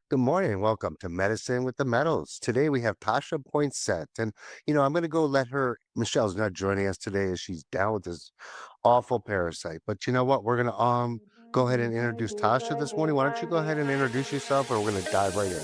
Good morning. Welcome to Medicine with the Metals. Today we have Tasha Poinsatte. And, I'm going to go let her, Michelle's not joining us today as she's down with this awful parasite. But you know what? We're going to go ahead and introduce Tasha this morning. Why don't you go ahead and introduce yourself and we're going to dive right in.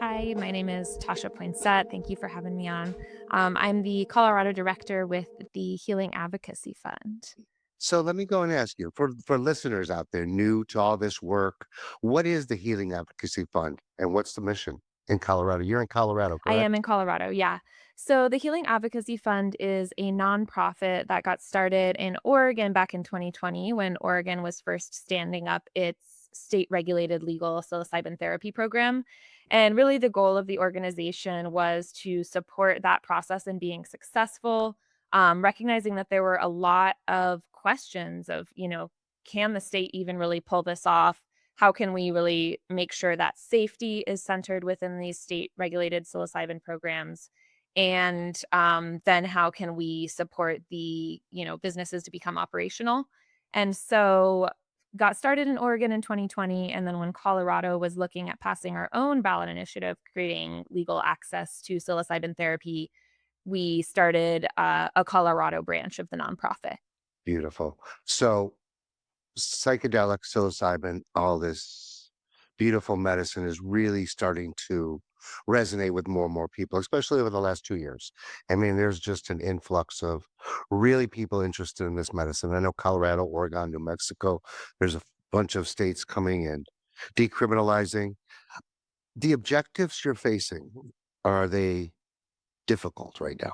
Hi, my name is Tasia Poinsatte. Thank you for having me on. I'm the Colorado director with the Healing Advocacy Fund. So let me go and ask you, for listeners out there new to all this work, what is the Healing Advocacy Fund and what's the mission in Colorado? You're in Colorado, I am correct? in Colorado, yeah. So the Healing Advocacy Fund is a nonprofit that got started in Oregon back in 2020 when Oregon was first standing up its state regulated legal psilocybin therapy program. And really, the goal of the organization was to support that process and being successful, recognizing that there were a lot of questions of, can the state even really pull this off? How can we really make sure that safety is centered within these state regulated psilocybin programs? And then how can we support the businesses to become operational? And so got started in Oregon in 2020, and then when Colorado was looking at passing our own ballot initiative creating legal access to psilocybin therapy, we started a Colorado branch of the nonprofit. Beautiful. So psychedelic, psilocybin, all this beautiful medicine is really starting to resonate with more and more people, especially over the last 2 years. I mean, there's just an influx of really people interested in this medicine. I know Colorado, Oregon, New Mexico, there's a bunch of states coming in, decriminalizing. The objectives you're facing, are they difficult right now?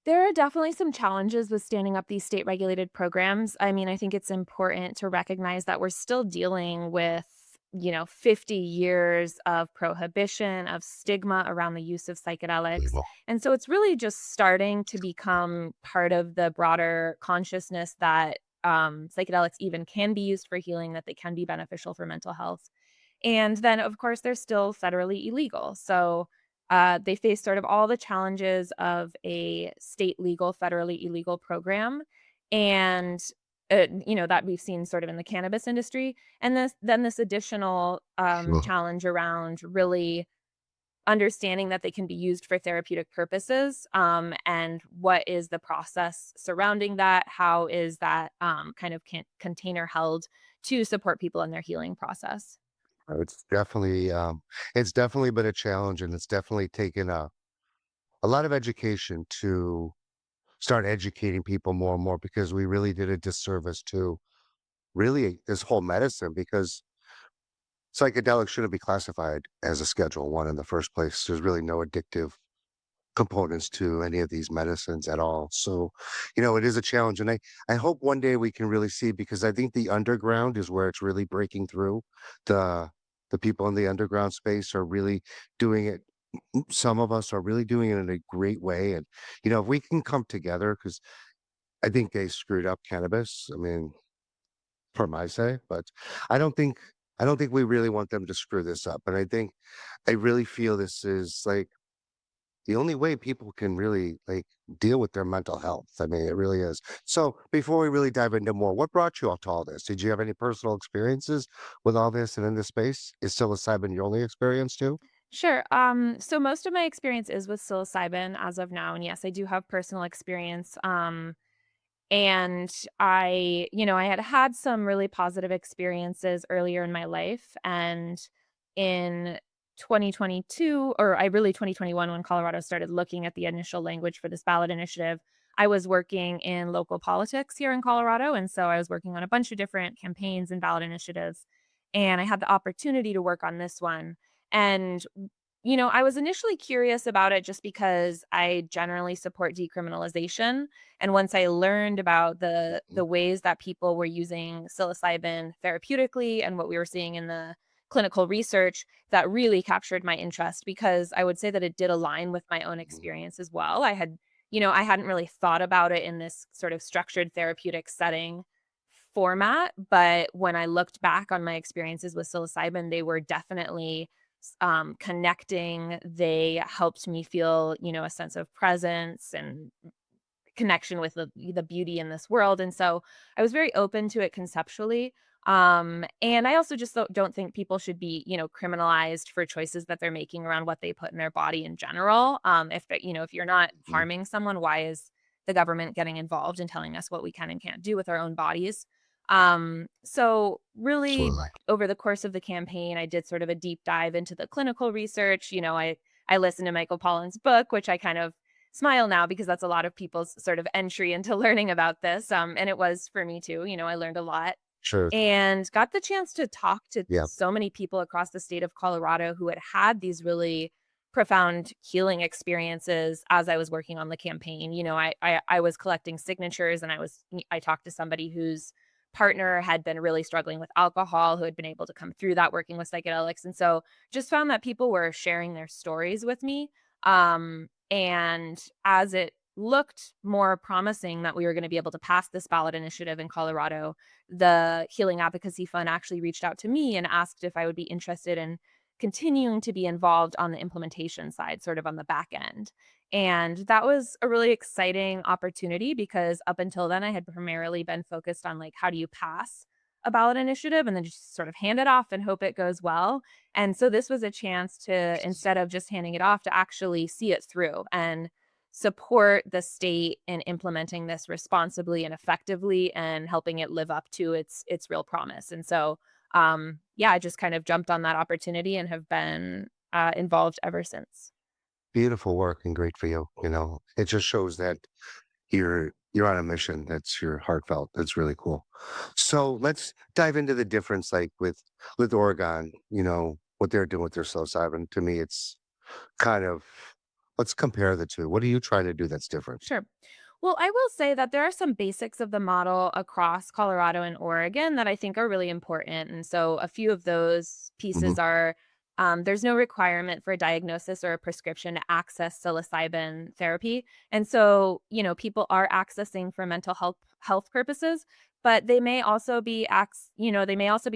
There are definitely some challenges with standing up these state regulated programs. I mean, I think it's important to recognize that we're still dealing with, 50 years of prohibition, of stigma around the use of psychedelics. Unbelievable. And so it's really just starting to become part of the broader consciousness that psychedelics even can be used for healing, that they can be beneficial for mental health. And then, of course, they're still federally illegal. So they face sort of all the challenges of a state legal, federally illegal program, and that we've seen sort of in the cannabis industry, and this additional Ugh. challenge around really understanding that they can be used for therapeutic purposes, and what is the process surrounding that? How is that kind of container held to support people in their healing process? It's definitely been a challenge and it's definitely taken a lot of education to start educating people more and more because we really did a disservice to really this whole medicine because psychedelics shouldn't be classified as a Schedule One in the first place. There's really no addictive components to any of these medicines at all. So, it is a challenge. And I hope one day we can really see because I think the underground is where it's really breaking through. The the people in the underground space are really doing it. Some of us are really doing it in a great way. And, if we can come together, because I think they screwed up cannabis. I mean, for my say, but I don't think I don't think we really want them to screw this up. And I really feel this is like the only way people can really like deal with their mental health. I mean, it really is. So before we really dive into more, what brought you up to all this? Did you have any personal experiences with all this and in this space? Is psilocybin your only experience too? Sure. So most of my experience is with psilocybin as of now, and yes, I do have personal experience. And I had had some really positive experiences earlier in my life, and in 2022, or I really 2021, when Colorado started looking at the initial language for this ballot initiative, I was working in local politics here in Colorado, and so I was working on a bunch of different campaigns and ballot initiatives, and I had the opportunity to work on this one. And I was initially curious about it just because I generally support decriminalization, and once I learned about the ways that people were using psilocybin therapeutically and what we were seeing in the clinical research, that really captured my interest because I would say that it did align with my own Mhm. experience as well. I hadn't really thought about it in this sort of structured therapeutic setting format, but when I looked back on my experiences with psilocybin, they were definitely connecting. They helped me feel, a sense of presence and connection with the beauty in this world. And so I was very open to it conceptually. And I also just don't think people should be, criminalized for choices that they're making around what they put in their body in general. If you're not Mhm. harming someone, why is the government getting involved and telling us what we can and can't do with our own bodies? So really Absolutely. over the course of the campaign, I did sort of a deep dive into the clinical research. I listened to Michael Pollan's book, which I kind of smile now because that's a lot of people's sort of entry into learning about this. And it was for me too. I learned a lot Truth. and got the chance to talk to Yeah. so many people across the state of Colorado who had had these really profound healing experiences as I was working on the campaign. I was collecting signatures, and I talked to somebody whose partner had been really struggling with alcohol, who had been able to come through that working with psychedelics, and so just found that people were sharing their stories with me. And as it looked more promising that we were going to be able to pass this ballot initiative in Colorado, the Healing Advocacy Fund actually reached out to me and asked if I would be interested in continuing to be involved on the implementation side, sort of on the back end. And that was a really exciting opportunity because up until then, I had primarily been focused on like, how do you pass a ballot initiative and then just sort of hand it off and hope it goes well. And so this was a chance to, instead of just handing it off, to actually see it through and support the state in implementing this responsibly and effectively and helping it live up to its real promise. And so, yeah, I just kind of jumped on that opportunity and have been involved ever since. Beautiful work and great for you. It just shows that you're on a mission that's your heartfelt. That's really cool. So let's dive into the difference, like with Oregon. What they're doing with their psilocybin. To me, it's kind of let's compare the two. What do you try to do that's different? Sure. Well, I will say that there are some basics of the model across Colorado and Oregon that I think are really important. And so a few of those Hmm. pieces are there's no requirement for a diagnosis or a prescription to access psilocybin therapy. And so, people are accessing for mental health purposes, but they may also be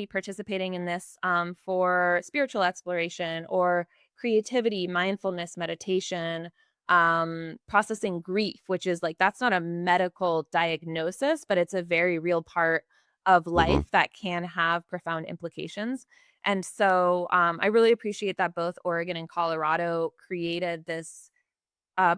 participating in this for spiritual exploration or creativity, mindfulness, meditation, processing grief, which is like that's not a medical diagnosis, but it's a very real part of Hmm. life that can have profound implications. And so I really appreciate that both Oregon and Colorado created this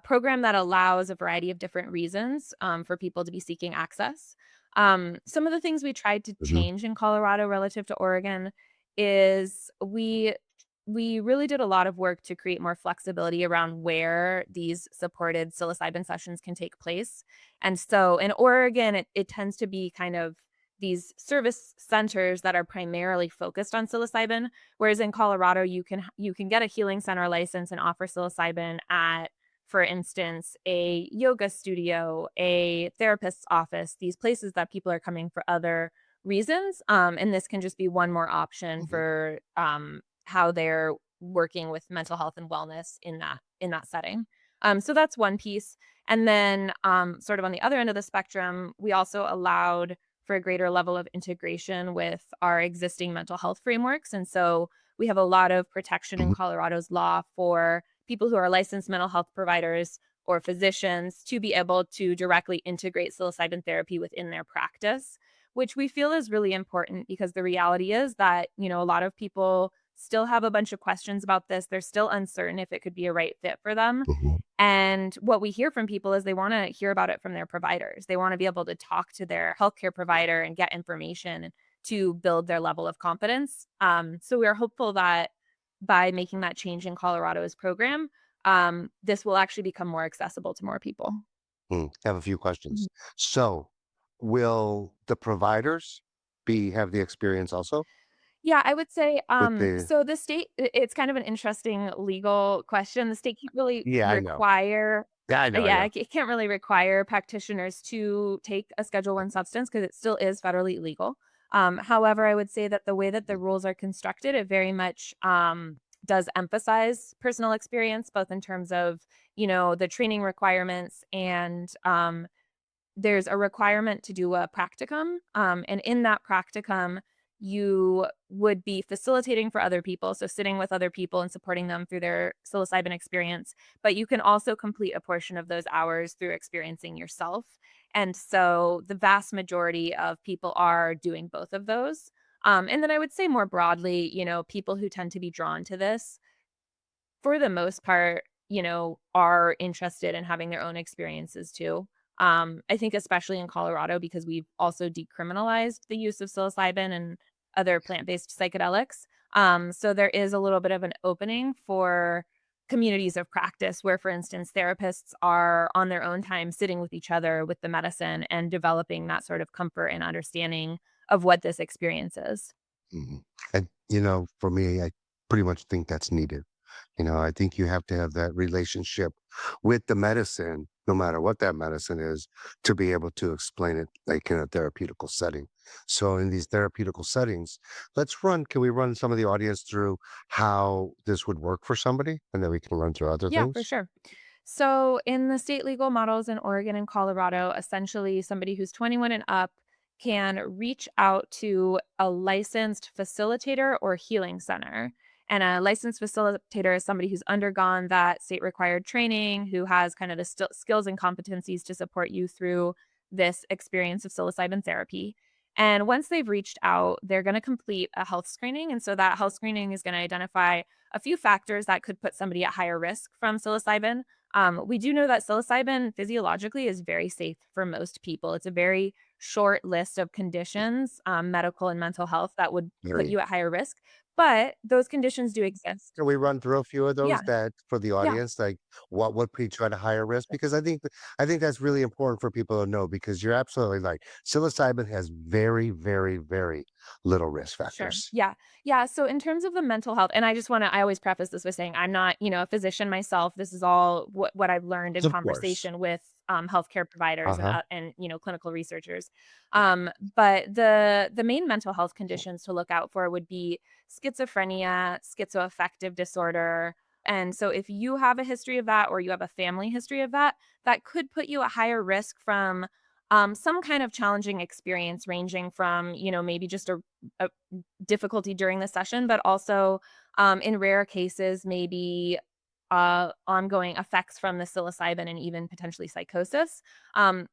program that allows a variety of different reasons for people to be seeking access. Some of the things we tried to Hmm. change in Colorado relative to Oregon is we really did a lot of work to create more flexibility around where these supported psilocybin sessions can take place. And so in Oregon, it tends to be kind of these service centers that are primarily focused on psilocybin, whereas in Colorado, you can get a healing center license and offer psilocybin at, for instance, a yoga studio, a therapist's office, these places that people are coming for other reasons. And this can just be one more option Hmm. for how they're working with mental health and wellness in that setting. So that's one piece. And then sort of on the other end of the spectrum, we also allowed for a greater level of integration with our existing mental health frameworks. And so we have a lot of protection in Hmm. Colorado's law for people who are licensed mental health providers or physicians to be able to directly integrate psilocybin therapy within their practice, which we feel is really important because the reality is that, a lot of people still have a bunch of questions about this. They're still uncertain if it could be a right fit for them. Hmm. And what we hear from people is they want to hear about it from their providers. They want to be able to talk to their healthcare provider and get information to build their level of competence. So we are hopeful that by making that change in Colorado's program, this will actually become more accessible to more people. Have a few Mhm. questions. So, will the providers have the experience also Yeah, I would say, with the? so the state, it's kind of an interesting legal question. The state can't really Yeah, I know. require, Yeah, I know. I yeah, know. it can't really require practitioners to take a Schedule One substance because it still is federally illegal. However, I would say that the way that the Mhm. rules are constructed, it very much does emphasize personal experience, both in terms of the training requirements and there's a requirement to do a practicum, and in that practicum, you would be facilitating for other people, so sitting with other people and supporting them through their psilocybin experience, but you can also complete a portion of those hours through experiencing yourself. And so the vast majority of people are doing both of those. And then I would say more broadly, people who tend to be drawn to this for the most part, are interested in having their own experiences too. I think especially in Colorado because we've also decriminalized the use of psilocybin and other plant-based psychedelics. So there is a little bit of an opening for communities of practice where, for instance, therapists are on their own time sitting with each other with the medicine and developing that sort of comfort and understanding of what this experience is. Mhm. And, for me, I pretty much think that's needed. I think you have to have that relationship with the medicine, no matter what that medicine is, to be able to explain it like in a therapeutical setting. So in these therapeutical settings, can we run some of the audience through how this would work for somebody? And then we can run through other Yeah, for things? sure. So, in the state legal models in Oregon and Colorado, essentially somebody who's 21 and up can reach out to a licensed facilitator or healing center. And a licensed facilitator is somebody who's undergone that state required training, who has kind of the skills and competencies to support you through this experience of psilocybin therapy. And once they've reached out, they're going to complete a health screening. And so that health screening is going to identify a few factors that could put somebody at higher risk from psilocybin. We do know that psilocybin physiologically is very safe for most people. It's a very short list of conditions, medical and mental health, that would put Very. you at higher risk. But those conditions do exist. Can we run through a few of Yeah, those that for the yeah, audience, like what would put you at a higher risk? sure. Because I think that's really important for people to know because you're absolutely right. Psilocybin has very, very, very little risk Sure. factors. Yeah. Yeah. So in terms of the mental health, and I always preface this with saying I'm not, a physician myself. This is all what I've learned in Of course. conversation with healthcare providers Uh-huh. and clinical researchers. But the main mental health conditions to look out for would be schizophrenia, schizoaffective disorder. And so if you have a history of that or you have a family history of that, that could put you at higher risk from some kind of challenging experience ranging from, maybe just a difficulty during the session, but also in rare cases, maybe ongoing effects from the psilocybin and even potentially psychosis.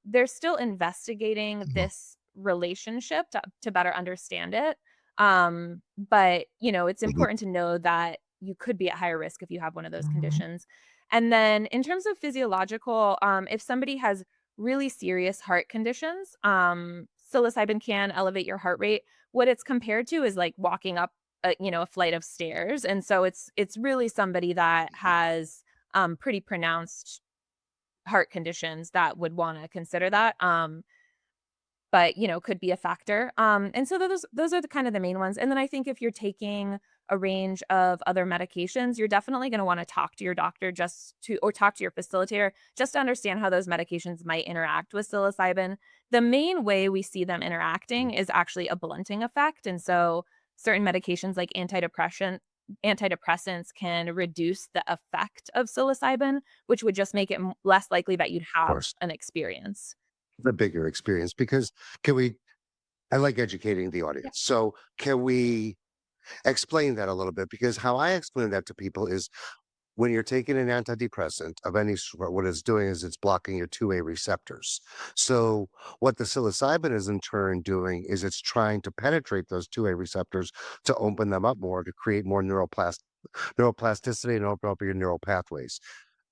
They're still investigating Mhm. this relationship to better understand it. But, it's Mhm. important to know that you could be at higher risk if you have one of those conditions. And then in terms of physiological, if somebody has really serious heart conditions, psilocybin can elevate your heart rate. What it's compared to is like walking up a flight of stairs, and so it's really somebody that has pretty pronounced heart conditions that would want to consider that. But, could be a factor. And so those are the kind of the main ones. And then I think if you're taking a range of other medications, you're definitely going to want to talk to your doctor or talk to your facilitator just to understand how those medications might interact with psilocybin. The main way we see them interacting is actually a blunting effect. And so certain medications like antidepressants can reduce the effect of psilocybin, which would just make it less likely that you'd Of have course. an experience. The bigger experience because can we I like educating the Yeah. audience. So can we explain that a little bit? Because how I explain that to people is when you're taking an antidepressant of any sort, what it's doing is it's blocking your 2A receptors. So what the psilocybin is in turn doing is it's trying to penetrate those 2A receptors to open them up more to create more neuroplasticity and open up your neural pathways.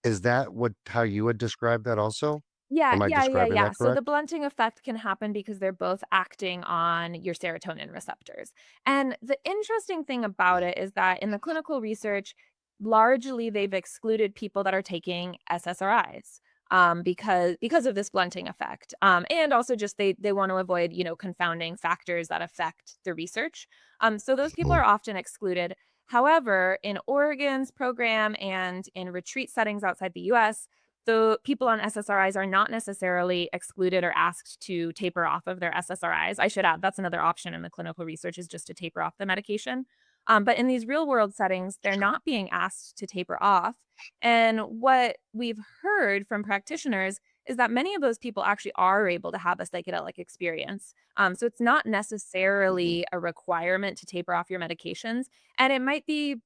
Is that how you would describe that also? Yeah, Am I yeah, yeah, describing yeah. that So the correct? blunting effect can happen because they're both acting on your serotonin receptors. And the interesting thing about it is that in the clinical research, largely they've excluded people that are taking SSRIs because of this blunting effect. And also just they want to avoid, confounding factors that affect the research. So those people Mhm. are often excluded. However, in Oregon's program and in retreat settings outside the US, the people on SSRIs are not necessarily excluded or asked to taper off of their SSRIs. I should add that's another option in the clinical research is just to taper off the medication. But in these real world settings, they're Sure. not being asked to taper off. And what we've heard from practitioners is that many of those people actually are able to have a psychedelic experience. So it's not Mhm. necessarily a requirement to taper off your medications, and it might be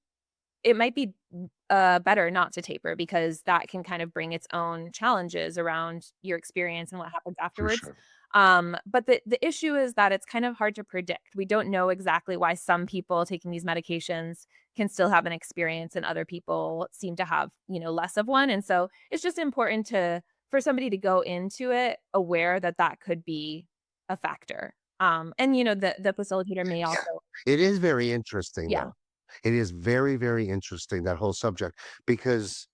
better not to taper because that can kind of bring its own challenges around your experience and what happens For afterwards. sure. But the issue is that it's kind of hard to predict. We don't know exactly why some people taking these medications can still have an experience and other people seem to have, less of one. And so it's just important to for somebody to go into it aware that that could be a factor. And the facilitator may Yeah. also It is very interesting, yeah. though. It is very, very interesting, that whole subject, because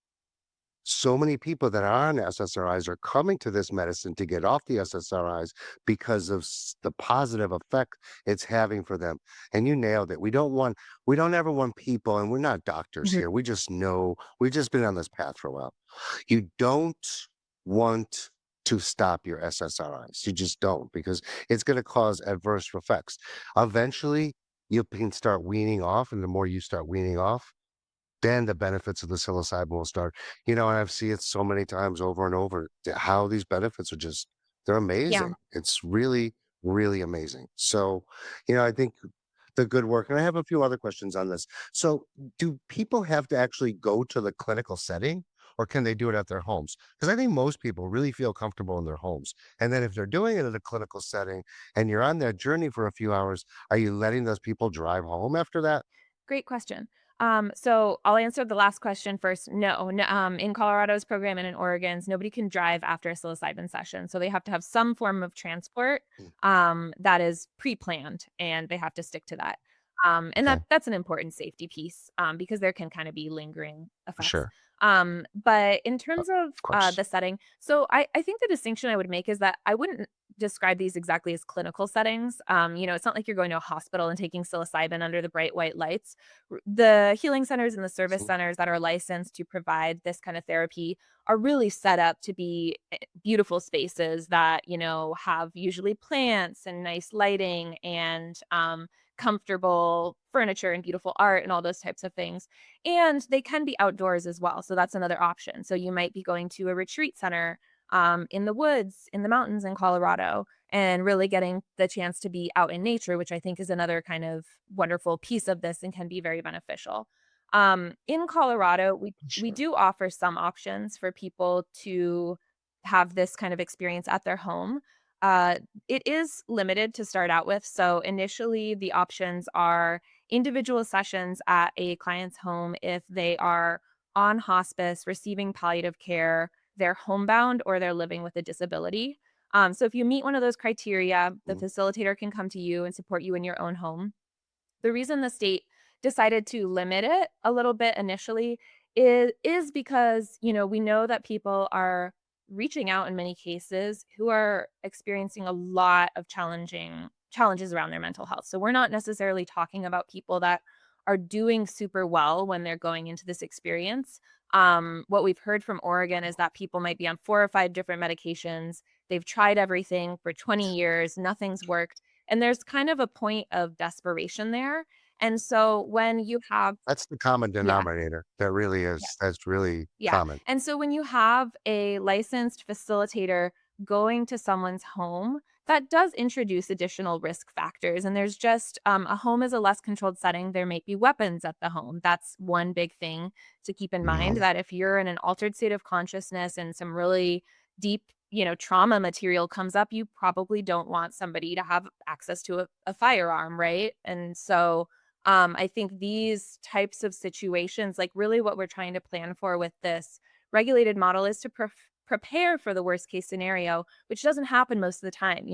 so many people that are on SSRIs are coming to this medicine to get off the SSRIs because of the positive effect it's having for them. And you nailed it. We don't ever want people, and we're not doctors Mhm. here. We just know, we've just been on this path for a while. You don't want to stop your SSRIs. You just don't, because it's going to cause adverse effects. Eventually, you can start weaning off, and the more you start weaning off, then the benefits of the psilocybin will start. And I've seen it so many times over and over, how these benefits are just, they're Yeah. amazing. It's really, really amazing. So, I think the good work, and I have a few other questions on this. So, do people have to actually go to the clinical setting, or can they do it at their homes? Because I think most people really feel comfortable in their homes. And then if they're doing it in a clinical setting and you're on that journey for a few hours, are you letting those people drive home after that? Great question. So I'll answer the last question first. No, in Colorado's program and in Oregon's, nobody can drive after a psilocybin session. So they have to have some form of transport Mm. that is pre-planned, and they have to stick to that. And Okay, that's an important safety piece because there can kind of be lingering for effects. sure. But in terms of Of course. the setting, so I think the distinction I would make is that I wouldn't describe these exactly as clinical settings. It's not like you're going to a hospital and taking psilocybin under the bright white lights. The healing centers and the service Mhm. centers that are licensed to provide this kind of therapy are really set up to be beautiful spaces that, have usually plants and nice lighting and comfortable furniture and beautiful art and all those types of things. And they can be outdoors as well. So that's another option. So you might be going to a retreat center in the woods, in the mountains in Colorado, and really getting the chance to be out in nature, which I think is another kind of wonderful piece of this and can be very beneficial. In Colorado, we Sure. do offer some options for people to have this kind of experience at their home. Uh, it is limited to start out with. So initially, the options are individual sessions at a client's home if they are on hospice, receiving palliative care, they're homebound, or they're living with a disability. So if you meet one of those criteria, the Mhm. facilitator can come to you and support you in your own home. The reason the state decided to limit it a little bit initially is because, we know that people are reaching out in many cases who are experiencing a lot of challenges around their mental health. So we're not necessarily talking about people that are doing super well when they're going into this experience. What we've heard from Oregon is that people might be on 4 or 5 different medications. They've tried everything for 20 years, nothing's worked, and there's kind of a point of desperation there, and so when you have That's the common yeah, denominator. That really yeah. is. That's really Yeah, common. and so when you have a licensed facilitator going to someone's home, that does introduce additional risk factors, and there's just a home is a less controlled setting, there might be weapons at the home. That's one big thing to keep in mind, Mhm. that if you're in an altered state of consciousness and some really deep, trauma material comes up, you probably don't want somebody to have access to a firearm, right? And so I think these types of situations, like really what we're trying to plan for with this regulated model is to prepare for the worst case scenario, which doesn't happen most of the time.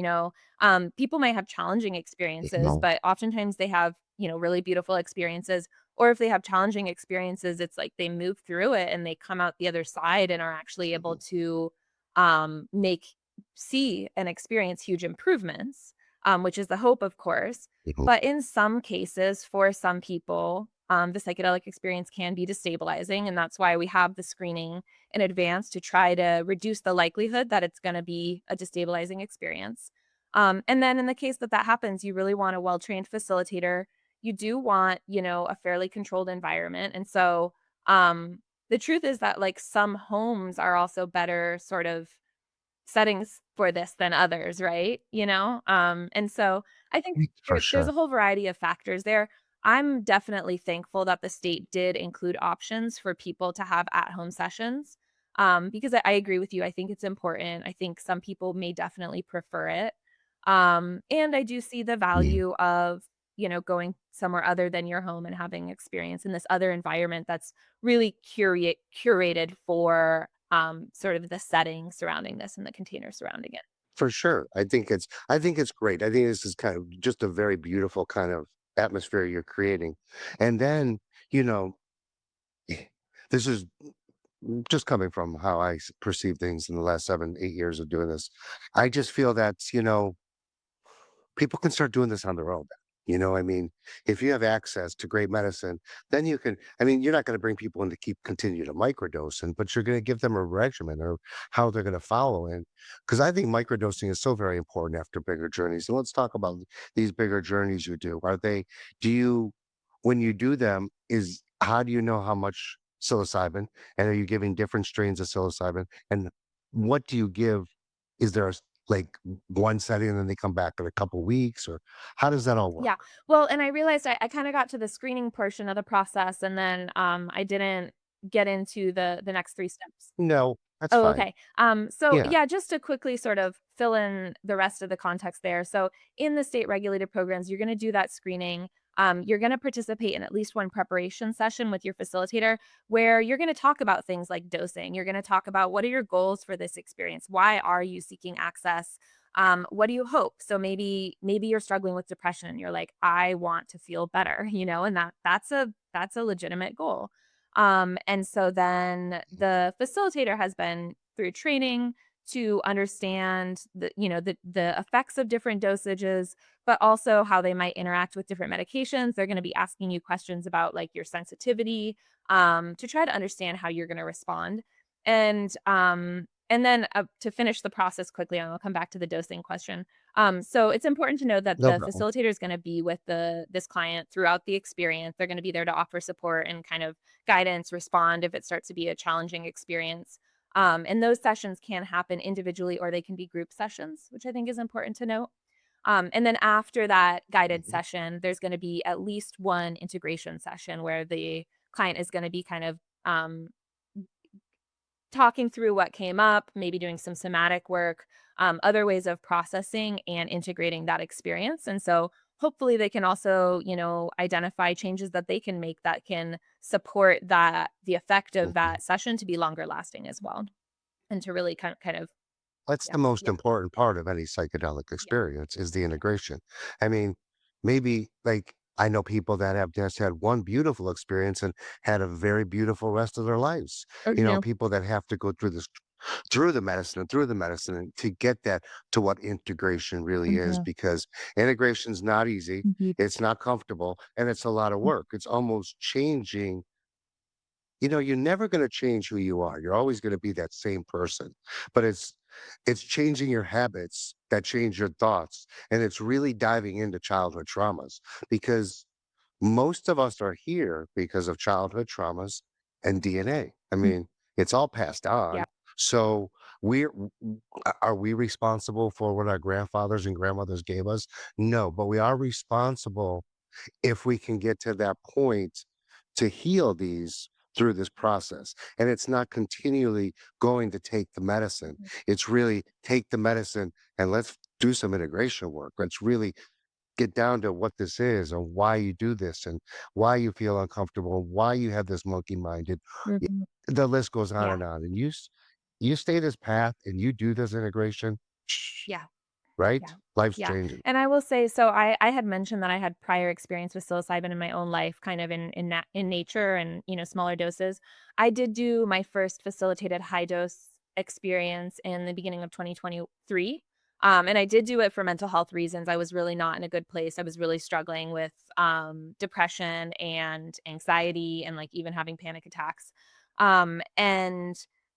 People might have challenging experiences, No. but oftentimes they have, really beautiful experiences. Or if they have challenging experiences, it's like they move through it and they come out the other side and are actually able Mhm. to make see and experience huge improvements, which is the hope, of course. Mhm. But in some cases, for some people, the psychedelic experience can be destabilizing, and that's why we have the screening in advance to try to reduce the likelihood that it's gonna be a destabilizing experience. And then in the case that that happens, you really want a well-trained facilitator. You do want, a fairly controlled environment, and so, the truth is that, like, some homes are also better sort of settings for this than others, right? And so I think For there's sure. a whole variety of factors there. I'm definitely thankful that the state did include options for people to have at-home sessions, because I agree with you. I think it's important. I think some people may definitely prefer it, and I do see the Mhm. value of, going somewhere other than your home and having experience in this other environment that's really curated for, sort of the setting surrounding this and the container surrounding it. For sure. I think it's great. I think this is kind of just a very beautiful kind of atmosphere you're creating. And then, you know, this is just coming from how I perceive things in the last 7, 8 years of doing this. I just feel that, people can start doing this on their own. I mean, if you have access to great medicine, then you can. I mean, you're not going to bring people in to continue to microdose, but you're going to give them a regimen or how they're going to follow in. Because I think microdosing is so very important after bigger journeys. And let's talk about these bigger journeys you do. Do you, when you do them, how do you know how much psilocybin, and are you giving different strains of psilocybin? And what do you give? Is there like one setting and then they come back in a couple weeks, or how does that all work? Yeah. Well, and I realized I kinda got to the screening portion of the process, and then, I didn't get into the next 3 steps. No, that's Oh, fine. okay. So Yeah. yeah, just to quickly sort of fill in the rest of the context there. So in the state regulated programs, you're going to do that screening. You're going to participate in at least one preparation session with your facilitator where you're going to talk about things like dosing. You're going to talk about what are your goals for this experience? Why are you seeking access? What do you hope? So maybe you're struggling with depression and you're like, I want to feel better, and that's a legitimate goal. And so then the facilitator has been through training to understand the effects of different dosages, but also how they might interact with different medications. They're going to be asking you questions about like your sensitivity, to try to understand how you're going to respond. And then to finish the process quickly, and I'll come back to the dosing question. So it's important to know that No the problem. facilitator is going to be with this client throughout the experience. They're going to be there to offer support and kind of guidance, respond if it starts to be a challenging experience. And those sessions can happen individually or they can be group sessions, which I think is important to note. And then after that guided Mhm. session, there's going to be at least one integration session where the client is going to be kind of, talking through what came up, maybe doing some somatic work, other ways of processing and integrating that experience. And so hopefully they can also, identify changes that they can make that can support the effect of Mhm. that session to be longer lasting as well. And to really kind of That's yeah, the most yeah, important part of any psychedelic yeah. experience is the integration. I mean, maybe like I know people that have just had one beautiful experience and had a very beautiful rest of their lives. Or, you know, People that have to go through the medicine and through the medicine and to get that to what integration really is, mhm, because integration's not easy, mhm, it's not comfortable, and it's a lot of work. It's almost changing. You're never going to change who you are. You're always going to be that same person. But it's changing your habits that change your thoughts, and it's really diving into childhood traumas, because most of us are here because of childhood traumas and DNA. I mm, mean, it's all passed yeah, on. So are we responsible for what our grandfathers and grandmothers gave us? No, but we are responsible if we can get to that point to heal these through this process. And it's not continually going to take the medicine. mhm, It's really take the medicine and let's do some integration work. Let's really get down to what this is and why you do this and why you feel uncomfortable and why you have this monkey minded. mhm, The list goes on yeah, and on. And you stay this path and you do this integration, yeah. right? Yeah. Life's Yeah. changing. And I will say, so I had mentioned that I had prior experience with psilocybin in my own life, kind of in nature and, smaller doses. I did do my first facilitated high dose experience in the beginning of 2023. And I did do it for mental health reasons. I was really not in a good place. I was really struggling with depression and anxiety and like even having panic attacks. And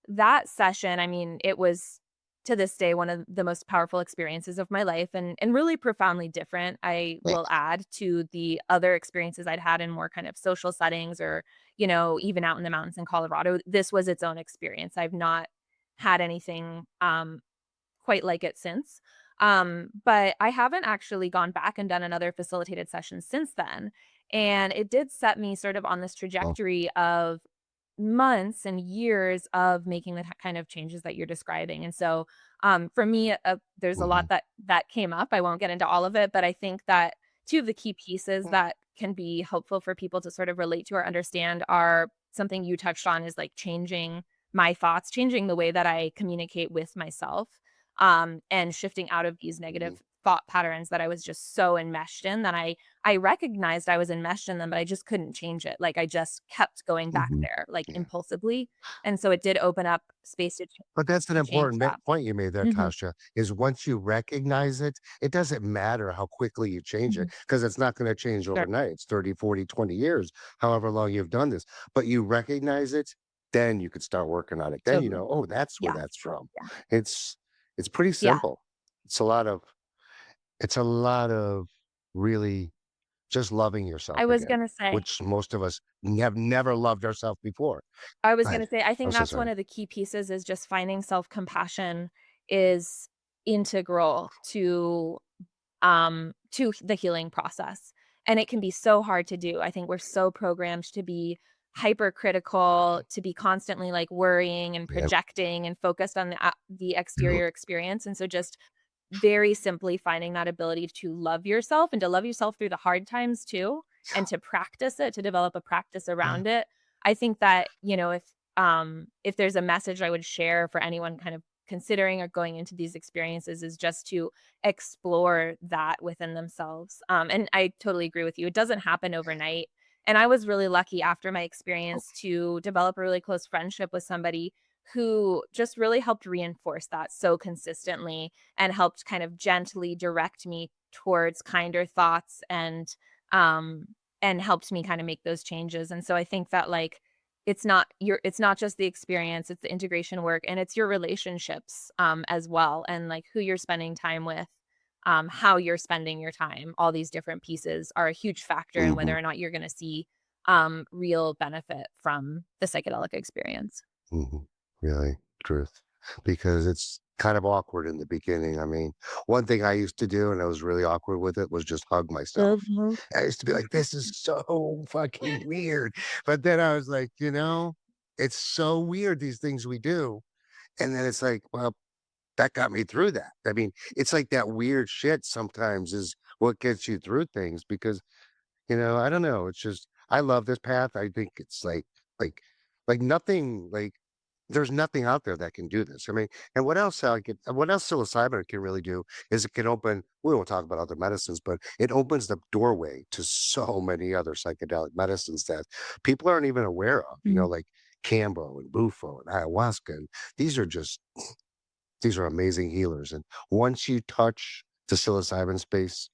that session, I mean, it was to this day one of the most powerful experiences of my life and really profoundly different, I Yeah. will add, to the other experiences I'd had in more kind of social settings or, even out in the mountains in Colorado. This was its own experience. I've not had anything quite like it since. But I haven't actually gone back and done another facilitated session since then. And it did set me sort of on this Well, trajectory of months and years of making the kind of changes that you're describing. And so, for me, there's a lot mhm, that came up. I won't get into all of it, but I think that two of the key pieces mm, that can be helpful for people to sort of relate to or understand are something you touched on is like changing my thoughts, changing the way that I communicate with myself, and shifting out of these mhm, negative thought patterns that I was just so enmeshed in that I recognized I was enmeshed in them, but I just couldn't change it. Like I just kept going back mhm, there, like yeah. impulsively. And so it did open up space But that's an to change important that. point you made there, Mhm. Tasha, is once you recognize it, it doesn't matter how quickly you change it Mhm. because it's not going to change Sure. overnight. It's 30, 40, 20 years, however long you've done this. But you recognize it, then you could start working on it. Then you Totally. know, oh, that's where Yeah. that's from. Yeah. It's it's pretty Yeah. simple. It's a lot of it's a lot of really just loving yourself I was again, gonna say which most of us have never loved ourselves before. I was Go ahead. gonna say, I I'm think so that's one sorry. of the key pieces is just finding self-compassion is integral to the healing process, and it can be so hard to do. I think we're so programmed to be hypercritical, to be constantly, like, worrying and Yeah. projecting and focused on the exterior experience, and so just very simply finding that ability to love yourself and to love yourself through the hard times too, and to practice it, to develop a practice Yeah. around it. I think that, if there's a message I would share for anyone kind of considering or going into these experiences is just to explore that within themselves. And I totally agree with you. It doesn't happen overnight. And I was really lucky after my experience to develop a really close friendship with somebody who just really helped reinforce that so consistently and helped kind of gently direct me towards kinder thoughts um and helped me kind of make those changes. And so I think that like it's not just the experience, it's the integration work and it's your relationships as well and like who you're spending time with, how you're spending your time. All these different pieces are a huge factor in Mhm. whether or not you're going to see real benefit from the psychedelic experience. Mhm. Really, truth. Because it's kind of awkward in the beginning. I mean, one thing I used to do, and I was really awkward with it, was just hug myself. Mhm. I used to be like, "This is so fucking weird." But then I was like, it's so weird, these things we do. And then it's like, well, that got me through that. I mean, it's like that weird shit sometimes is what gets you through things because I don't know. It's just I love this path. I think it's like nothing there's nothing out there that can do this. I mean, and what else psilocybin can really do is it can open, we won't talk about other medicines, but it opens the doorway to so many other psychedelic medicines that people aren't even aware of, Mhm. like Cambo and Bufo and ayahuasca. And these are just these are amazing healers, and once you touch the psilocybin space,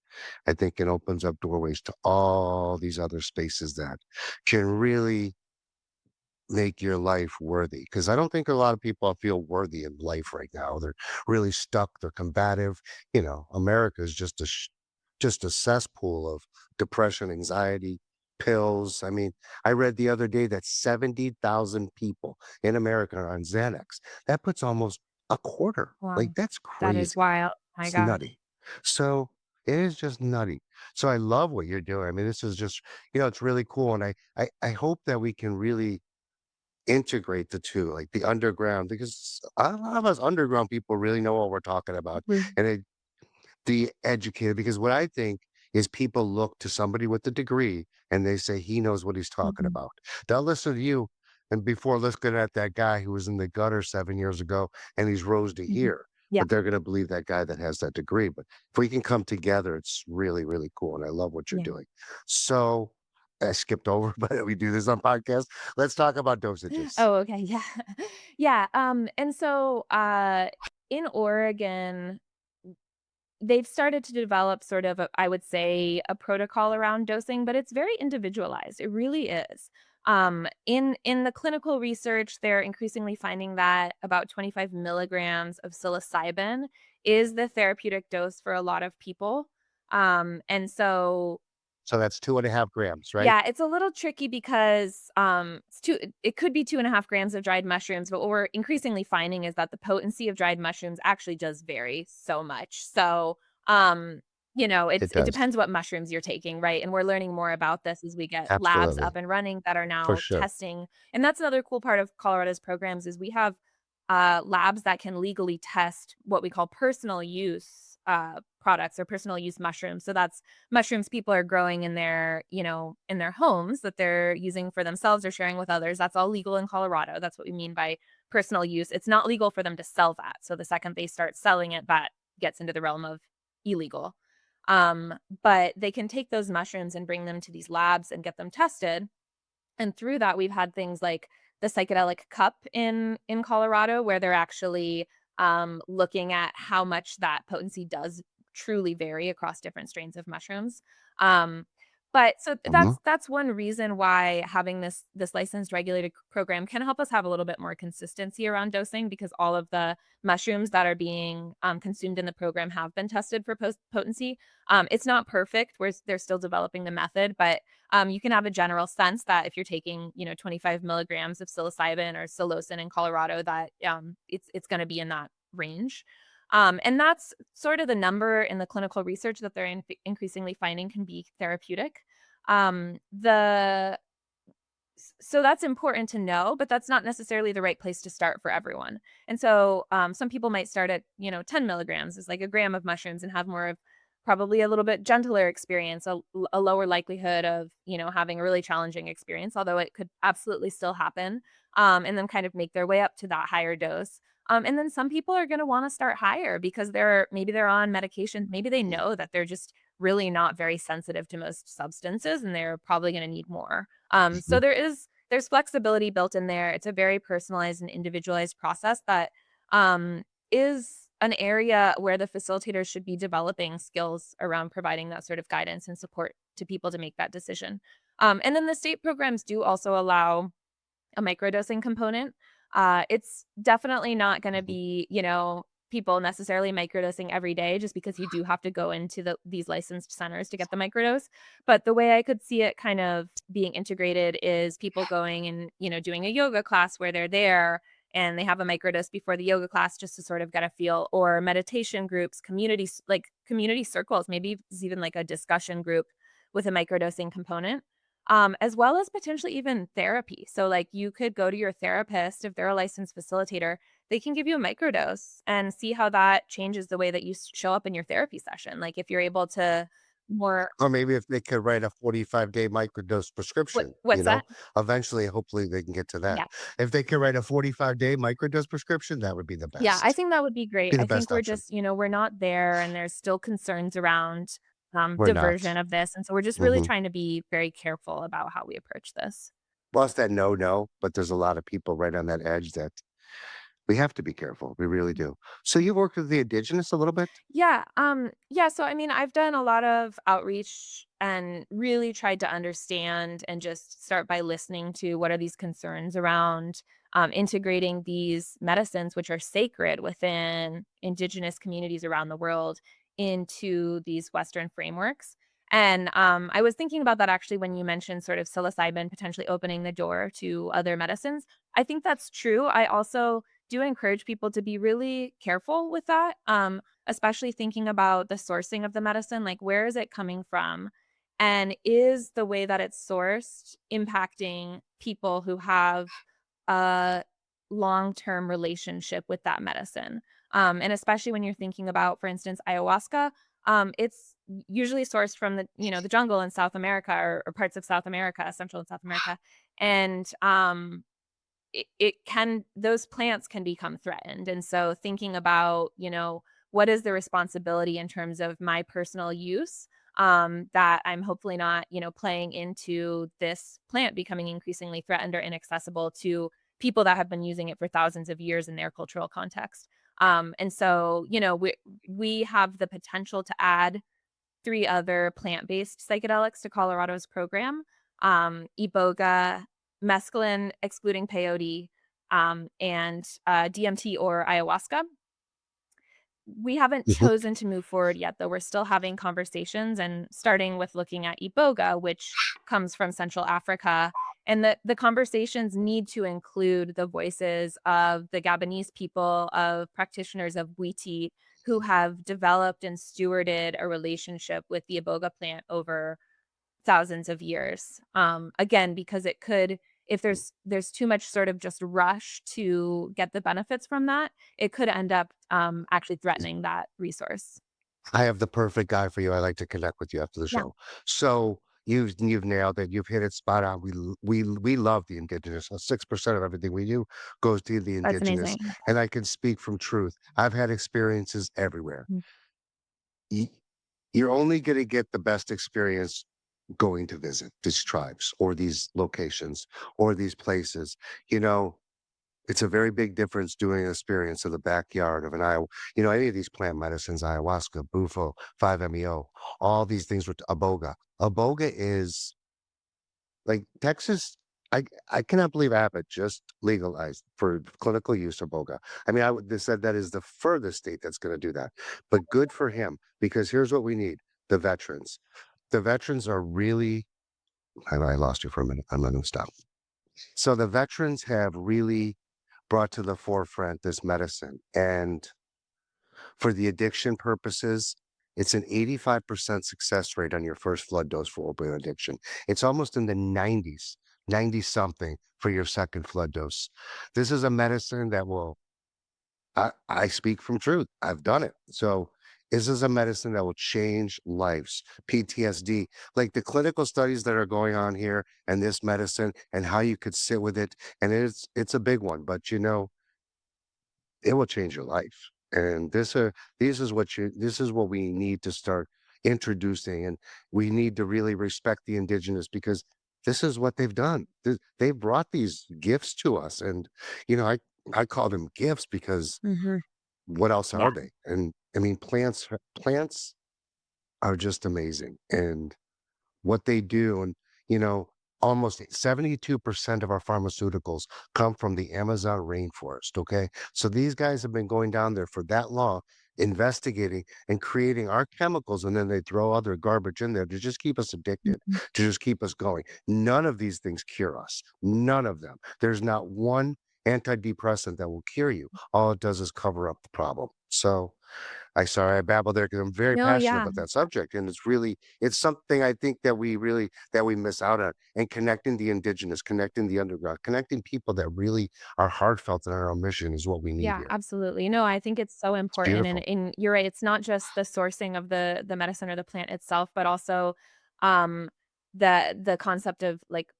I think it opens up doorways to all these other spaces that can really make your life worthy. Because I don't think a lot of people feel worthy in life right now. They're really stuck, they're combative. America is just a cesspool of depression, anxiety, pills. I mean, I read the other day that 70,000 people in America are on Xanax. That puts almost a quarter. Wow. Like, that's That is crazy. wild. My It's gosh. nutty. So it is just nutty. So I love what you're doing. I mean, this is just, it's really cool. And I hope that we can really integrate the 2, like the underground, because a lot of us underground people really know what we're talking about. Mhm. And the educated, because what I think is people look to somebody with a degree and they say he knows what he's talking Mhm. about. They'll listen to you and before looking at that guy who was in the gutter 7 years ago and he's rose to Mhm. here. Yeah. But they're going to believe that guy that has that degree. But if we can come together, it's really, really cool. And I love what you're Yeah. doing. So I skipped over, but we do this on podcast. Let's talk about dosages. Oh, okay. Yeah. Yeah. And so in Oregon, they've started to develop sort of I would say a protocol around dosing, but it's very individualized. It really is. In the clinical research, they're increasingly finding that about 25 milligrams of psilocybin is the therapeutic dose for a lot of people. And so So that's 2.5 grams, right? Yeah, it's a little tricky because, it could be 2.5 grams of dried mushrooms, but what we're increasingly finding is that the potency of dried mushrooms actually does vary so much. So, um, It it does. depends what mushrooms you're taking, right? And we're learning more about this as we get labs Absolutely. up and running that are For now sure. testing, and that's another cool part of Colorado's programs is we have, labs that can legally test what we call personal use, products or personal use mushrooms. So that's mushrooms people are growing in their, in their homes that they're using for themselves or sharing with others. That's all legal in Colorado. That's what we mean by personal use. It's not legal for them to sell that. So the second they start selling it, that gets into the realm of illegal. But they can take those mushrooms and bring them to these labs and get them tested, and through that, we've had things like the Psychedelic Cup in Colorado, where they're actually, looking at how much that potency does truly vary across different strains of mushrooms. Um, but so Mhm. that's one reason why having this licensed regulated program can help us have a little bit more consistency around dosing because all of the mushrooms that are being, consumed in the program have been tested for potency. It's not perfect. They're still developing the method, but you can have a general sense that if you're taking, 25 milligrams of psilocybin or psilocin in Colorado, that it's going to be in that range. And that's sort of the number in the clinical research that they're increasingly finding can be therapeutic. The So that's important to know, but that's not necessarily the right place to start for everyone. And so, some people might start at, 10 milligrams is like a gram of mushrooms and have more of probably a little bit gentler experience, a lower likelihood of, having a really challenging experience, although it could absolutely still happen. And then kind of make their way up to that higher dose. And then some people are going to want to start higher because maybe they're on medication. Maybe they know that they're just really not very sensitive to most substances and they're probably going to need more. So Mhm. there's flexibility built in there. It's a very personalized and individualized process that is an area where the facilitators should be developing skills around providing that sort of guidance and support to people to make that decision. And then the state programs do also allow a microdosing component. It's definitely not gonna Mhm. be, people necessarily microdosing every day just because you do have to go into these licensed centers to get the microdose. But the way I could see it kind of being integrated is people going and, doing a yoga class where they're there and they have a microdose before the yoga class just to sort of get a feel, or meditation groups, communities, like community circles, maybe it's even like a discussion group with a microdosing component, as well as potentially even therapy. So, like, you could go to your therapist if they're a licensed facilitator. They can give you a microdose and see how that changes the way that you show up in your therapy session. Like, if you're able to more, Or maybe if they could write a 45-day microdose prescription, what's that? eventually, hopefully, they can get to that. Yeah. If they could write a 45-day microdose prescription, that would be the Yeah, I best. think that would be great. Be the I think best we're option. just, we're not there and there's still concerns around We're not. diversion of this. And so we're just really Mhm. trying to be very careful about how we approach this. Well, it's that no, no, but there's a lot of people right on that edge that we have to be careful. We really do. So you worked with the Indigenous a little bit? Yeah, so I mean, I've done a lot of outreach and really tried to understand and just start by listening to what are these concerns around integrating these medicines, which are sacred within Indigenous communities around the world, into these Western frameworks. And I was thinking about that actually when you mentioned sort of psilocybin potentially opening the door to other medicines. I think that's true. I also do encourage people to be really careful with that, especially thinking about the sourcing of the medicine, like where is it coming from? And is the way that it's sourced impacting people who have a long-term relationship with that medicine? And especially when you're thinking about, for instance, ayahuasca, it's usually sourced from the jungle in South America, or parts of South America, Central and South America. And it can those plants can become threatened, and so thinking about, what is the responsibility in terms of my personal use, that I'm hopefully not, playing into this plant becoming increasingly threatened or inaccessible to people that have been using it for thousands of years in their cultural context. And so, we have the potential to add 3 other plant-based psychedelics to Colorado's program, iboga, mescaline excluding peyote, and DMT or ayahuasca. we haven't Mhm. chosen to move forward yet, though. We're still having conversations and starting with looking at iboga, which comes from Central Africa. And the conversations need to include the voices of the Gabonese people, of practitioners of Bwiti, who have developed and stewarded a relationship with the iboga plant over thousands of years. Again, because it could, if there's too much sort of just rush to get the benefits from that, it could end up actually threatening that resource. I have the perfect guy for you. I like to connect with you after the Yeah, show. So you've nailed it. You've hit it spot on. We love the indigenous. 6% of everything we do goes to the that's indigenous, amazing. and I can speak from truth. I've had experiences everywhere. Mm, Y- You're only going to get the best experience going to visit these tribes or these locations or these places. You know, it's a very big difference doing an experience in the backyard of an any of these plant medicines, ayahuasca, bufo, 5-MeO, all these things with aboga. Aboga is like Texas. I cannot believe Abbott just legalized for clinical use of boga. I mean, they said that is the furthest state that's going to do that, but good for him because here's what we need: the veterans. The veterans are really. I lost you for a minute. I'm not going to stop. So the veterans have really brought to the forefront this medicine. And for the addiction purposes, it's an 85% success rate on your first blood dose for opioid addiction. It's almost in the 90s, 90 something for your second flood dose. This is a medicine that I speak from truth. I've done it. So this is a medicine that will change lives. PTSD, like the clinical studies that are going on here and this medicine and how you could sit with it. And it's a big one, but it will change your life. And this is what we need to start introducing. And we need to really respect the indigenous because this is what they've done. They've brought these gifts to us. And, I call them gifts because mhm. what else Yeah. are they? And I mean, plants are just amazing. And what they do. And, you know, almost 72% of our pharmaceuticals come from the Amazon rainforest. Okay. So these guys have been going down there for that long, investigating and creating our chemicals. And then they throw other garbage in there to just keep us addicted, Mhm. to just keep us going. None of these things cure us. None of them. There's not one antidepressant that will cure you. All it does is cover up the problem. So, sorry I babbled there because I'm very No, passionate yeah. about that subject, and it's something I think that we miss out on, and connecting the indigenous, connecting the underground, connecting people that really are heartfelt in our own mission is what we need Yeah, here. absolutely. No, I think it's so It's important, and beautiful. you're right, it's not just the sourcing of the medicine or the plant itself, but also, um, the concept of, like,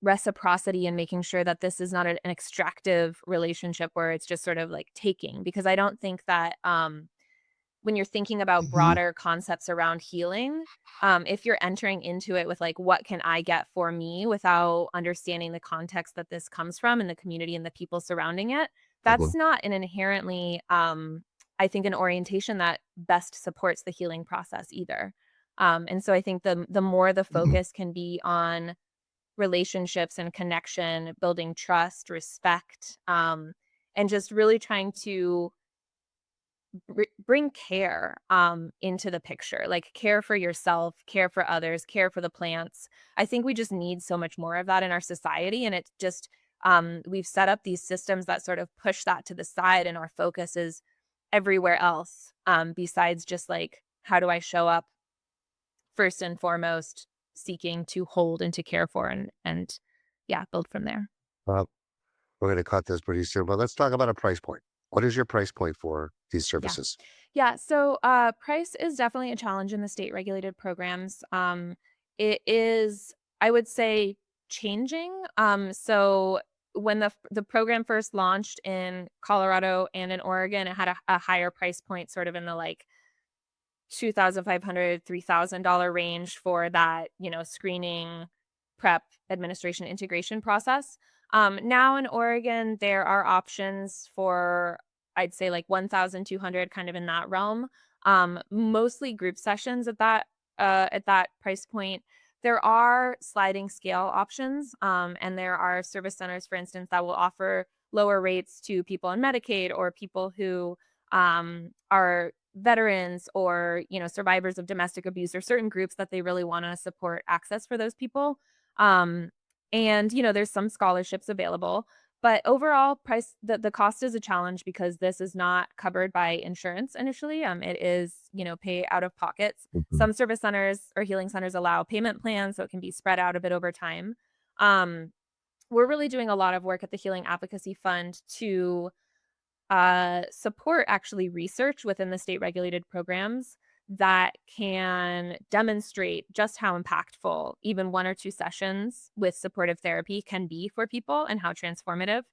reciprocity and making sure that this is not an extractive relationship where it's just sort of, like, taking, because I don't think that, when you're thinking about Mhm. broader concepts around healing, if you're entering into it with like, what can I get for me without understanding the context that this comes from and the community and the people surrounding it, Mhm. that's not an inherently, I think, an orientation that best supports the healing process either. And so I think the more the Mhm. focus can be on relationships and connection, building trust, respect, and just really trying to bring care into the picture, like care for yourself, care for others, care for the plants. I think we just need so much more of that in our society, and it's just we've set up these systems that sort of push that to the side, and our focus is everywhere else, besides just like, how do I show up first and foremost, seeking to hold and to care for, and yeah, build from there. Well, we're going to cut this pretty soon, but let's talk about a price point. What is your price point for these Yeah. services? Yeah, so, price is definitely a challenge in the state regulated programs. It is, I would say, changing. So when the program first launched in Colorado and in Oregon, it had a higher price point, sort of in the like 2,500 $3,000 range for that, screening, prep, administration, integration process. Now in Oregon, there are options for, I'd say, like 1,200, kind of in that realm. Mostly group sessions at that price point. There are sliding scale options, and there are service centers, for instance, that will offer lower rates to people on Medicaid or people who are veterans or, survivors of domestic abuse or certain groups that they really want to support access for those people. Um, and, there's some scholarships available, but overall the cost is a challenge because this is not covered by insurance initially. It is, pay out of pockets. Mhm. Some service centers or healing centers allow payment plans, so it can be spread out a bit over time. Um, we're really doing a lot of work at the Healing Advocacy Fund to support actually research within the state regulated programs that can demonstrate just how impactful even one or two sessions with supportive therapy can be for people and how transformative.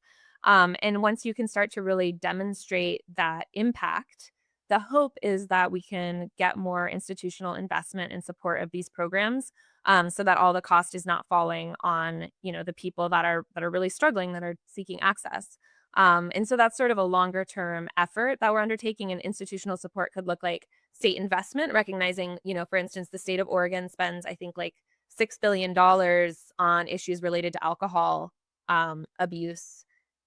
And once you can start to really demonstrate that impact, the hope is that we can get more institutional investment in support of these programs, so that all the cost is not falling on the people that are really struggling, that are seeking access. And so that's sort of a longer term effort that we're undertaking, and institutional support could look like state investment, recognizing, for instance, the state of Oregon spends, I think, like $6 billion on issues related to alcohol abuse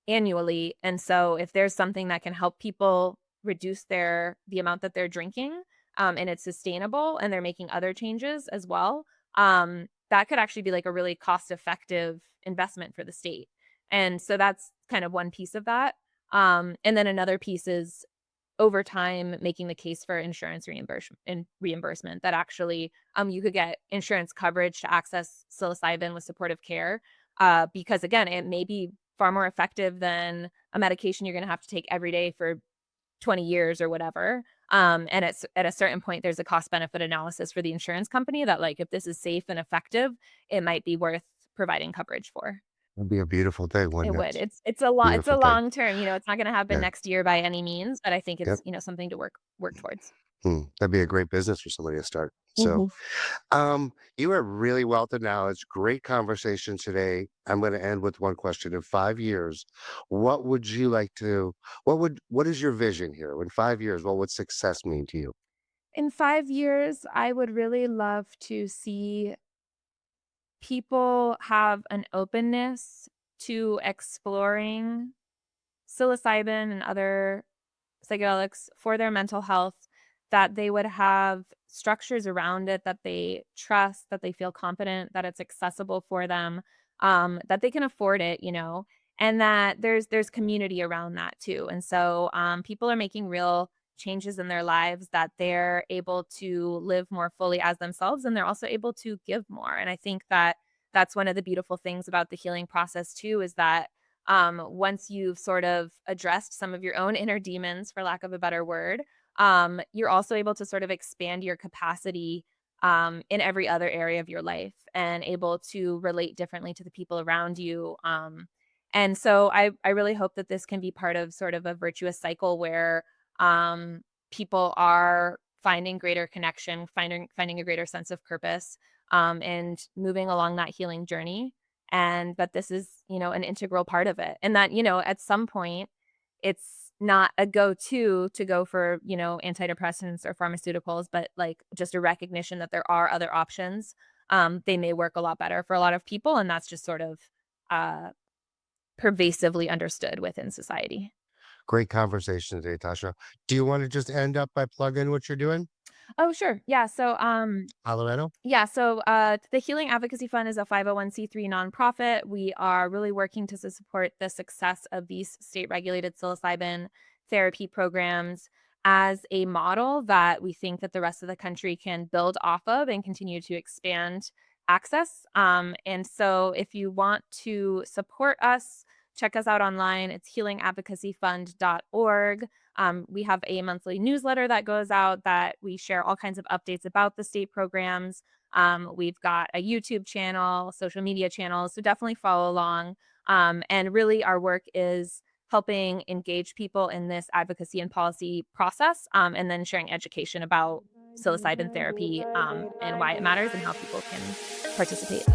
annually. And so if there's something that can help people reduce the amount that they're drinking, and it's sustainable and they're making other changes as well, that could actually be like a really cost effective investment for the state. And so that's kind of one piece of that. And then another piece is over time making the case for insurance reimbursement that actually you could get insurance coverage to access psilocybin with supportive care, because again it may be far more effective than a medication you're going to have to take every day for 20 years or whatever. And it's at a certain point there's a cost benefit analysis for the insurance company that, like, if this is safe and effective, it might be worth providing coverage for. That'd be a beautiful thing, It wouldn't would. it? It's a Beautiful thing. long term, it's not gonna happen Yeah. next year by any means, but I think Yep. it's, something to work towards. That'd be a great business for somebody to start. So, Mhm. you are really wealth of knowledge. Great conversation today. I'm going to end with one question. In 5 years, what would you like to? What is your vision here? In 5 years, what would success mean to you? In 5 years, I would really love to see people have an openness to exploring psilocybin and other psychedelics for their mental health, that they would have structures around it that they trust, that they feel confident, that it's accessible for them, that they can afford it, and that there's community around that too. And so people are making real changes in their lives, that they're able to live more fully as themselves, and they're also able to give more. And I think that that's one of the beautiful things about the healing process too, is that once you've sort of addressed some of your own inner demons, for lack of a better word, you're also able to sort of expand your capacity in every other area of your life and able to relate differently to the people around you. And so I really hope that this can be part of sort of a virtuous cycle where people are finding greater connection, finding a greater sense of purpose, and moving along that healing journey, and that this is, an integral part of it. And that, at some point, it's not a go for, antidepressants or pharmaceuticals, but like just a recognition that there are other options. They may work a lot better for a lot of people, and that's just sort of uh, pervasively understood within society. Great conversation today, Tasha. Do you want to just end up by plugging what you're doing? Oh, sure. Yeah. So, Colorado? yeah, so the Healing Advocacy Fund is a 501(c)(3) nonprofit. We are really working to support the success of these state regulated psilocybin therapy programs as a model that we think that the rest of the country can build off of and continue to expand access. And so if you want to support us, check us out online. It's healingadvocacyfund.org. We have a monthly newsletter that goes out that we share all kinds of updates about the state programs. We've got a YouTube channel, social media channels, so definitely follow along. And really, our work is helping engage people in this advocacy and policy process, and then sharing education about psilocybin therapy, and why it matters and how people can participate.